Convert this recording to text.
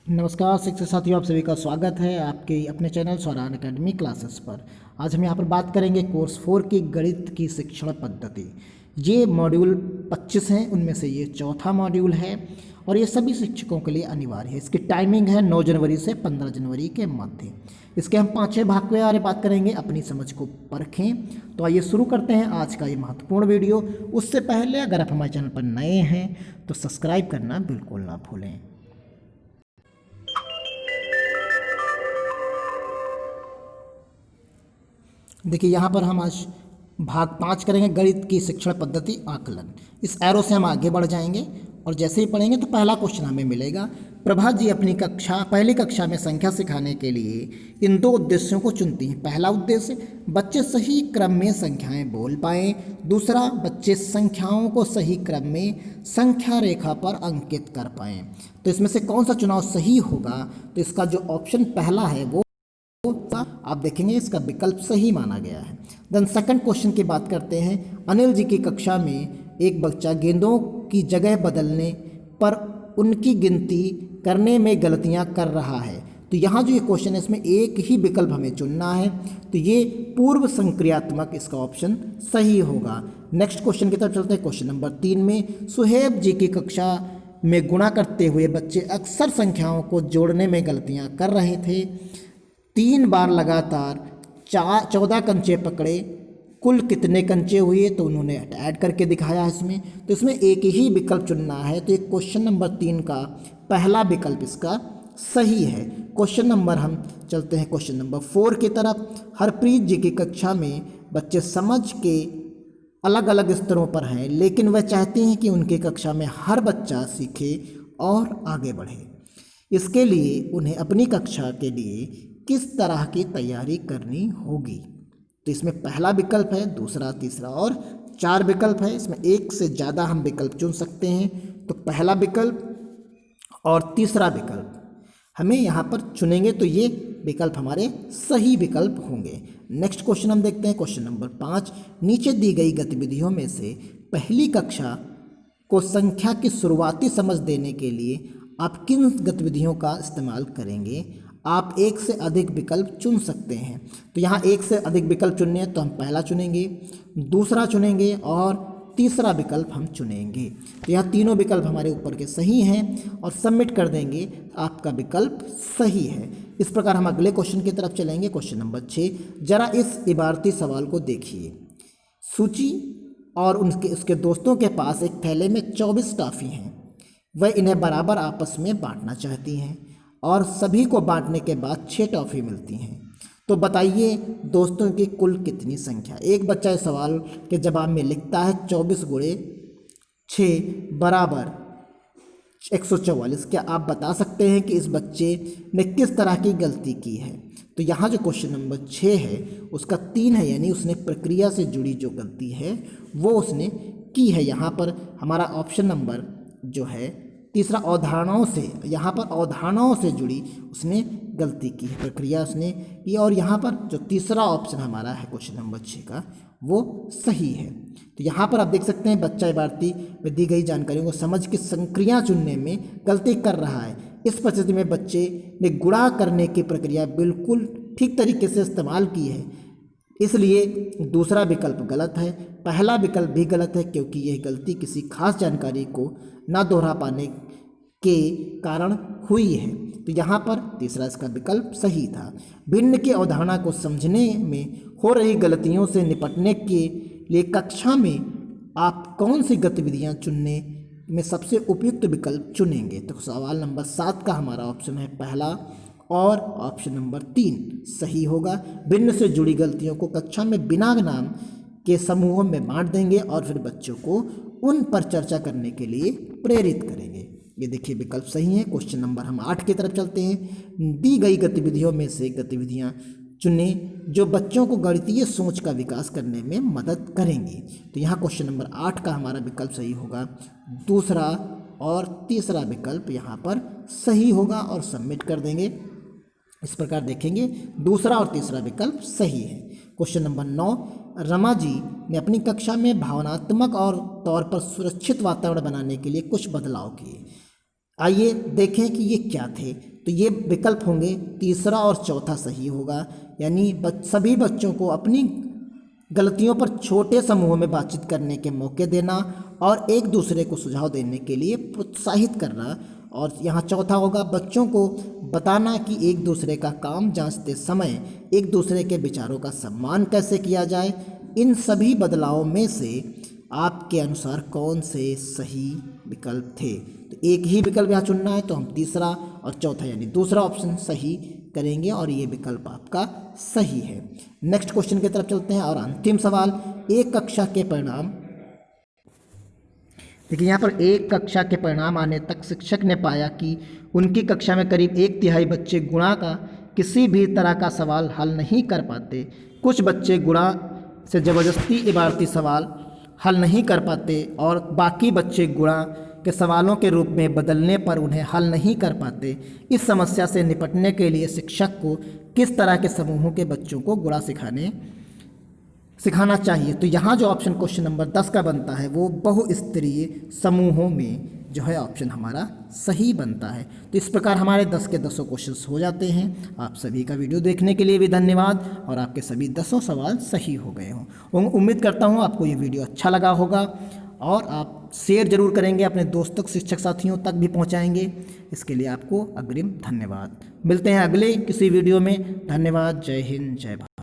नमस्कार शिक्षक साथियों, आप सभी का स्वागत है आपके अपने चैनल स्वरान एकेडमी क्लासेस पर। आज हम यहाँ पर बात करेंगे कोर्स 4 की गणित की शिक्षण पद्धति। ये मॉड्यूल 25 हैं, उनमें से ये चौथा मॉड्यूल है और ये सभी शिक्षकों के लिए अनिवार्य है। इसकी टाइमिंग है 9 जनवरी से 15 जनवरी के मध्य। इसके हम 5वें भाग के बारे में बात करेंगे, अपनी समझ को परखें। तो आइए शुरू करते हैं आज का ये महत्वपूर्ण वीडियो। उससे पहले अगर आप हमारे चैनल पर नए हैं तो सब्सक्राइब करना बिल्कुल ना भूलें। देखिए यहाँ पर हम आज भाग 5 करेंगे, गणित की शिक्षण पद्धति आकलन। इस एरो से हम आगे बढ़ जाएंगे और जैसे ही पढ़ेंगे तो पहला क्वेश्चन हमें मिलेगा। प्रभा जी अपनी पहली कक्षा में संख्या सिखाने के लिए इन दो उद्देश्यों को चुनती हैं। पहला उद्देश्य, बच्चे सही क्रम में संख्याएं बोल पाएं। दूसरा, बच्चे संख्याओं को सही क्रम में संख्या रेखा पर अंकित कर पाएं। तो इसमें से कौन सा चुनाव सही होगा? तो इसका जो ऑप्शन पहला है वो आप देखेंगे इसका विकल्प सही माना गया है। देन सेकंड क्वेश्चन की बात करते हैं। अनिल जी की कक्षा में एक बच्चा गेंदों की जगह बदलने पर उनकी गिनती करने में गलतियां कर रहा है। तो यहाँ जो ये क्वेश्चन है इसमें एक ही विकल्प हमें चुनना है, तो ये पूर्व संक्रियात्मक इसका ऑप्शन सही होगा। नेक्स्ट क्वेश्चन की तरफ चलते हैं। क्वेश्चन नंबर 3 में सुहेब जी की कक्षा में गुणा करते हुए बच्चे अक्सर संख्याओं को जोड़ने में गलतियाँ कर रहे थे। 3 बार लगातार 14 कंचे पकड़े, कुल कितने कंचे हुए? तो उन्होंने ऐड करके दिखाया है इसमें। तो इसमें एक ही विकल्प चुनना है, तो एक क्वेश्चन नंबर 3 का पहला विकल्प इसका सही है। क्वेश्चन नंबर हम चलते हैं क्वेश्चन नंबर 4 की तरफ। हरप्रीत जी की कक्षा में बच्चे समझ के अलग अलग स्तरों पर हैं, लेकिन वह चाहती हैं कि उनकी कक्षा में हर बच्चा सीखे और आगे बढ़े। इसके लिए उन्हें अपनी कक्षा के लिए किस तरह की तैयारी करनी होगी? तो इसमें पहला विकल्प है, दूसरा, तीसरा और 4 विकल्प है। इसमें एक से ज़्यादा हम विकल्प चुन सकते हैं। तो पहला विकल्प और तीसरा विकल्प हमें यहाँ पर चुनेंगे तो ये विकल्प हमारे सही विकल्प होंगे। नेक्स्ट क्वेश्चन हम देखते हैं। क्वेश्चन नंबर 5, नीचे दी गई गतिविधियों में से पहली कक्षा को संख्या की शुरुआती समझ देने के लिए आप किन गतिविधियों का इस्तेमाल करेंगे? आप एक से अधिक विकल्प चुन सकते हैं। तो यहाँ एक से अधिक विकल्प चुनने हैं तो हम पहला चुनेंगे, दूसरा चुनेंगे और तीसरा विकल्प हम चुनेंगे। तो यहाँ तीनों विकल्प हमारे ऊपर के सही हैं और सबमिट कर देंगे, आपका विकल्प सही है। इस प्रकार हम अगले क्वेश्चन की तरफ चलेंगे। क्वेश्चन नंबर 6, जरा इस इबारती सवाल को देखिए। सूची और उसके दोस्तों के पास एक थैले में 24 टॉफ़ी हैं। वह इन्हें बराबर आपस में बांटना चाहती हैं और सभी को बांटने के बाद 6 टॉफ़ी मिलती हैं। तो बताइए दोस्तों की कुल कितनी संख्या? एक बच्चा इस सवाल के जवाब में लिखता है 24 गुणे 6 बराबर 144। क्या आप बता सकते हैं कि इस बच्चे ने किस तरह की गलती की है? तो यहाँ जो क्वेश्चन नंबर 6 है उसका 3 है, यानी उसने प्रक्रिया से जुड़ी जो गलती है वो उसने की है। यहाँ पर हमारा ऑप्शन नंबर जो है तीसरा, अवधारणाओं से, यहाँ पर अवधारणाओं से जुड़ी उसने गलती की है, प्रक्रिया उसने की। और यहाँ पर जो तीसरा ऑप्शन हमारा है क्वेश्चन नंबर 6 का वो सही है। तो यहाँ पर आप देख सकते हैं बच्चा इबारती में दी गई जानकारियों को समझ के संक्रिया चुनने में गलती कर रहा है। इस परिस्थिति में बच्चे ने गुणा करने की प्रक्रिया बिल्कुल ठीक तरीके से इस्तेमाल की है, इसलिए दूसरा विकल्प गलत है। पहला विकल्प भी गलत है क्योंकि यह गलती किसी खास जानकारी को ना दोहरा पाने के कारण हुई है। तो यहाँ पर तीसरा इसका विकल्प सही था। भिन्न की अवधारणा को समझने में हो रही गलतियों से निपटने के लिए कक्षा में आप कौन सी गतिविधियाँ चुनने में सबसे उपयुक्त विकल्प चुनेंगे? तो सवाल नंबर 7 का हमारा ऑप्शन है पहला और ऑप्शन नंबर 3 सही होगा। भिन्न से जुड़ी गलतियों को कक्षा में बिना नाम के समूहों में बांट देंगे और फिर बच्चों को उन पर चर्चा करने के लिए प्रेरित करेंगे। ये देखिए विकल्प सही है। क्वेश्चन नंबर हम 8 की तरफ चलते हैं। दी गई गतिविधियों में से गतिविधियाँ चुने जो बच्चों को गणितीय सोच का विकास करने में मदद करेंगी। तो यहाँ क्वेश्चन नंबर 8 का हमारा विकल्प सही होगा। दूसरा और तीसरा विकल्प यहाँ पर सही होगा और सबमिट कर देंगे। इस प्रकार देखेंगे दूसरा और तीसरा विकल्प सही है। क्वेश्चन नंबर 9, रमा जी ने अपनी कक्षा में भावनात्मक और तौर पर सुरक्षित वातावरण बनाने के लिए कुछ बदलाव किए। आइए देखें कि ये क्या थे। तो ये विकल्प होंगे तीसरा और चौथा सही होगा। यानी सभी बच्चों को अपनी गलतियों पर छोटे समूहों में बातचीत करने के मौके देना और एक दूसरे को सुझाव देने के लिए प्रोत्साहित करना। और यहाँ चौथा होगा बच्चों को बताना कि एक दूसरे का काम जांचते समय एक दूसरे के विचारों का सम्मान कैसे किया जाए। इन सभी बदलावों में से आपके अनुसार कौन से सही विकल्प थे? तो एक ही विकल्प यहाँ चुनना है, तो हम तीसरा और चौथा यानी दूसरा ऑप्शन सही करेंगे और ये विकल्प आपका सही है। नेक्स्ट क्वेश्चन की तरफ चलते हैं और अंतिम सवाल, एक कक्षा के परिणाम। देखिए यहाँ पर एक कक्षा के परिणाम आने तक शिक्षक ने पाया कि उनकी कक्षा में करीब 1/3 बच्चे गुणा का किसी भी तरह का सवाल हल नहीं कर पाते। कुछ बच्चे गुणा से ज़बरदस्ती इबारती सवाल हल नहीं कर पाते और बाकी बच्चे गुणा के सवालों के रूप में बदलने पर उन्हें हल नहीं कर पाते। इस समस्या से निपटने के लिए शिक्षक को किस तरह के समूहों के बच्चों को गुणा सिखाना चाहिए? तो यहाँ जो ऑप्शन क्वेश्चन नंबर 10 का बनता है वो बहुस्तरीय समूहों में जो है ऑप्शन हमारा सही बनता है। तो इस प्रकार हमारे 10 के 10 क्वेश्चंस हो जाते हैं। आप सभी का वीडियो देखने के लिए भी धन्यवाद और आपके सभी 10 सवाल सही हो गए हों। उम्मीद करता हूँ आपको ये वीडियो अच्छा लगा होगा और आप शेयर जरूर करेंगे, अपने दोस्तों शिक्षक साथियों तक भी पहुँचाएँगे। इसके लिए आपको अग्रिम धन्यवाद। मिलते हैं अगले किसी वीडियो में। धन्यवाद। जय हिंद, जय भारत।